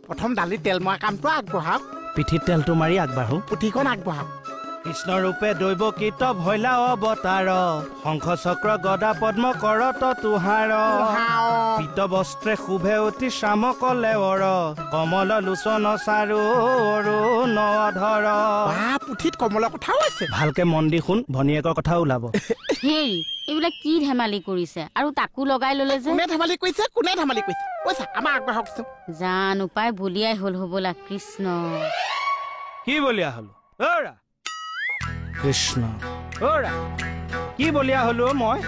প্ৰথম দালি তেল মৰা কামটো আগবঢ়াওক পিঠিত তেলটো মাৰি আগবাঢ়ো পুথিখন আগবঢ়াওক কৃষ্ণ ৰূপে দৈৱ কীত ভৈলা অৱতাৰ শংখ চক্ৰ গদা পদ্ম কৰত তুহাৰ পীত বস্ত্ৰে শুভে অতি শ্যাম কলেৱৰ কমল লোচন চাৰু নধৰ পুথিত কমলৰ কথাও আছে ভালকে মন দি শুন ভনীয়েকৰ কথা ওলাব হেই এইবিলাক কি ধেমালি কৰিছে আৰু তাকো লগাই ললে যে কোনে ধেমালি কৰিছে কৈছা আমাৰ আগবঢ়াওকচোন জান উপায় বলিয়াই হল হবলা কৃষ্ণ কি বলিয়া হলো অৰা কৃষ্ণ অৰা কি বলিয়া হলো মই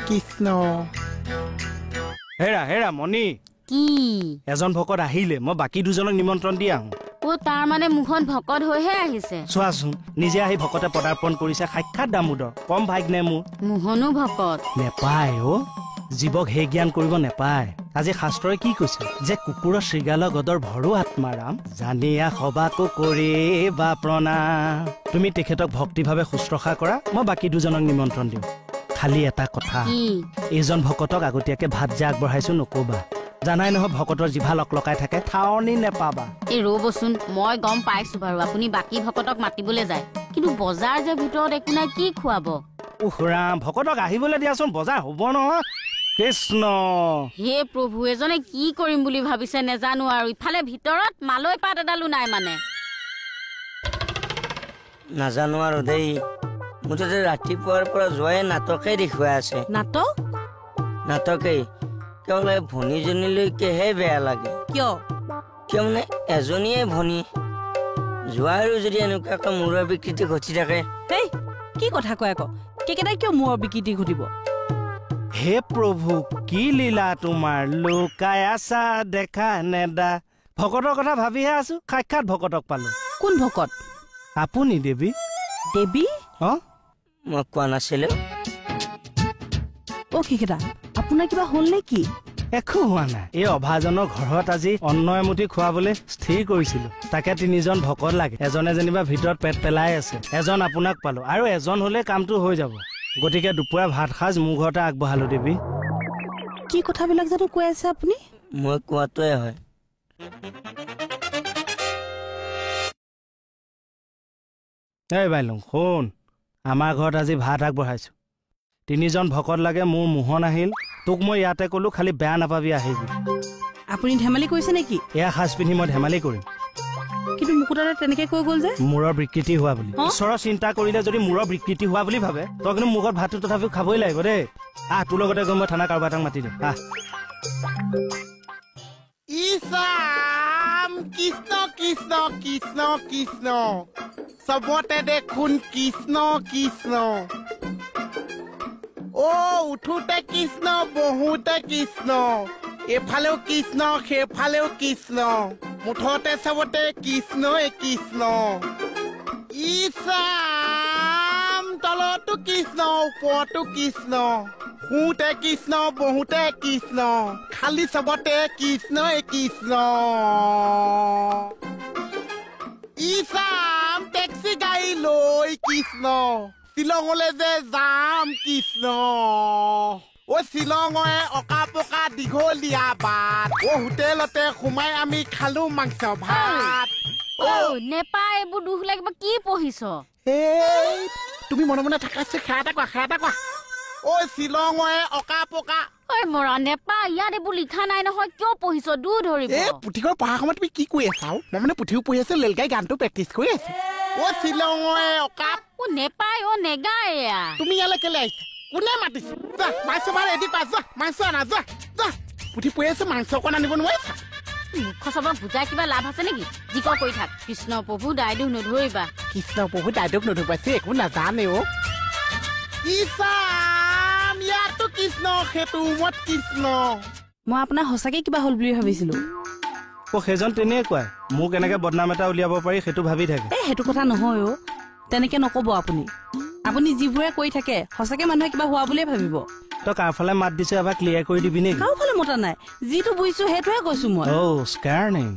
কৃষ্ণ হেৰা হেৰা মণি কি এজন ভকত আহিলে মই বাকী দুজনক নিমন্ত্ৰণ দি আহোঁ ও তাৰ মানে মুখন ভকত হৈহে আহিছে চোৱাচোন নিজে আহি ভকতে পদাৰ্পণ কৰিছে সাক্ষাৎ দামোদৰ কম ভাগ্নে মোৰ মোহনো ভকত নেপায় অ জীৱক হে জ্ঞান কৰিব নেপায় আজি শাস্ত্ৰই কি কৈছে যে কুকুৰৰ শৃগাল গদৰ ভৰো আত্মাৰাম জানিয়া সবাকো কৰি বা প্ৰণাম তুমি তেখেতক ভক্তিভাৱে শুশ্ৰূষা কৰা মই বাকী দুজনক নিমন্ত্ৰণ দিওঁ খালি এটা কথা এইজন ভকতক আগতীয়াকে ভাত যে আগবঢ়াইছো নকবা জানাই নহয় ভকতৰ জিভা লকলকাই থাকে ঠাৱনি নেপাবা এই ৰবচোন মই গম পাইছো বাৰু আপুনি বাকী ভকতক মাতিবলৈ যায় কিন্তু বজাৰ যে ভিতৰত একো নাই কি খুৱাব উহৰাম ভকতক আহিবলৈ দিয়াচোন বজাৰ হ'ব নহয় কৃষ্ণ হে প্ৰভু এজনে কি কৰিম বুলি ভাবিছে নেজানো আৰু ইফালে ভিতৰত মালৈ পাত এডালো নাই মানে নাজানো আৰু দেই মুঠতে ৰাতিপুৱাৰ পৰা যোৱাই নাটকেই দেখুৱাই আছে নাটকেই কেৱল ভনীজনীলৈকেহে বেয়া লাগে কিয় মানে এজনীয়ে ভনী যোৱাৰো যদি এনেকুৱাকৈ মূৰৰ বিকৃতি ঘটি থাকে কি কথা কয় আকৌ কেইকেইটাই কিয় মূৰৰ বিকৃতি ঘটিব হে প্ৰভু কি লীলা তোমাৰ লুকাই আছা দেখা নেদা ভকতৰ কথা ভাবিহে আছো সাক্ষাৎ ভকতক পালো কোন ভকত আপুনি দেৱী মই কোৱা নাছিলো কেইকেইটা আপোনাৰ কিবা হ'ল নে কি একো হোৱা নাই এই অভাজনৰ ঘৰত আজি অন্ন এমুঠি খুৱাবলৈ স্থিৰ কৰিছিলো তাকে তিনিজন ভকত লাগে এজনে যেনিবা ভিতৰত পেট পেলাই আছে এজন আপোনাক পালো আৰু এজন হলে কামটো হৈ যাব গতিকে দুপৰীয়া ভাত সাজ মোৰ ঘৰতে আগবঢ়ালো দেৱী কি কথাবিলাক জানো কৈ আছে আপুনি মই কোৱাটোৱে হয় এই বাইলং শুন আমাৰ ঘৰত আজি ভাত আগবঢ়াইছো তিনিজন ভকত লাগে মোৰ মোহন আহিল তোক মই ইয়াতে কলো খালি বেয়া নাপাবি আহিবি আপুনি ধেমালি কৰিছে নেকি এয়া সাজ পিন্ধি মই ধেমালি কৰিম কিন্তু মুকুতাৰে তেনেকে কৈ গ'ল যে মূৰৰ বিকৃতি হোৱা বুলি ঈশ্বৰৰ চিন্তা কৰিলে যদি মূৰৰ বিকৃতি হোৱা বুলি ভাবে তই কিন্তু মুখত ভাতটো তথাপিও খাবই লাগিব দেই তোৰ লগতে গৈ মই থানা কাৰোবাৰ এটাক মাতি দিম কৃষ্ণ কৃষ্ণ কৃষ্ণ কৃষ্ণ চবতে দেখোন কৃষ্ণ কৃষ্ণ উঠোতে কৃষ্ণ বহুতে কৃষ্ণ এফালেও কৃষ্ণ সেইফালেও কৃষ্ণ মুঠতে চবতে কৃষ্ণই কৃষ্ণ ইছাম তলতো কৃষ্ণ ওপৰতো কৃষ্ণ শুতে কৃষ্ণ বহুতে কৃষ্ণ খালি চবতে কৃষ্ণই কৃষ্ণ ইছাম টেক্সি গাড়ী লৈ কৃষ্ণ শ্বিলঙলৈ যে যাম কৃষ্ণ শ্বিলঙৰে অকা পকা দীঘলীয়া বাট হোটেলতে সোমাই আমি খালো মাংস ভাত নেপায় এইবোৰ দুখ লাগিব কি পঢ়িছ তুমি মনে মনে থাকাছে খেৰা এটা কোৱা শ্বিলঙৰে অকা পকা মৰা নেপায় ইয়াত এইবোৰ লিখা নাই নহয় কিয় পঢ়িছ দূৰ ধৰিব পুথিখন পঢ়াৰ সময়ত তুমি কি কৈ আছা মই মানে পুথিও পঢ়ি আছো লেলগাই গানটো প্ৰেক্টিচ কৰি আছো শ্বিলঙৰে অকা নেপায় নেগায় তুমি ইয়ালৈ কেলে আহিছা কোনে মাতিছে মাংস ভাত ৰেডি কৰা মাংস আনা পুথি পঢ়ি আছো মাংস অকণ আনিব নোৱাৰিছা মুখ চবক বুজাই কিবা লাভ আছে নেকি যি কৈ থাক কৃষ্ণ প্ৰভু দাইদুক নধৰিবা কৃষ্ণ প্ৰভু দাইদুক নধৰিবা একো নাজানে ইয়াতো কৃষ্ণ সেইটো ৰুমত কৃষ্ণ মই আপোনাৰ সঁচাকে কিবা হ'ল বুলি ভাবিছিলো সেইজন তেনেকুৱাই মোক এনেকে বদনাম এটা উলিয়াব পাৰি সেইটো ভাবি থাকে সেইটো কথা নহয় তেনেকে নকব আপুনি যিবোৰে কৈ থাকে সঁচাকে মানুহে কিবা হোৱা বুলিয়ে ভাবিব তই কাৰ ফালে মাত দিছে এবাৰ ক্লিয়াৰ কৰি দিবি নেকি কাৰো ফালে মতা নাই যিটো বুজিছো সেইটোহে কৈছো মই স্কাৰ্নিং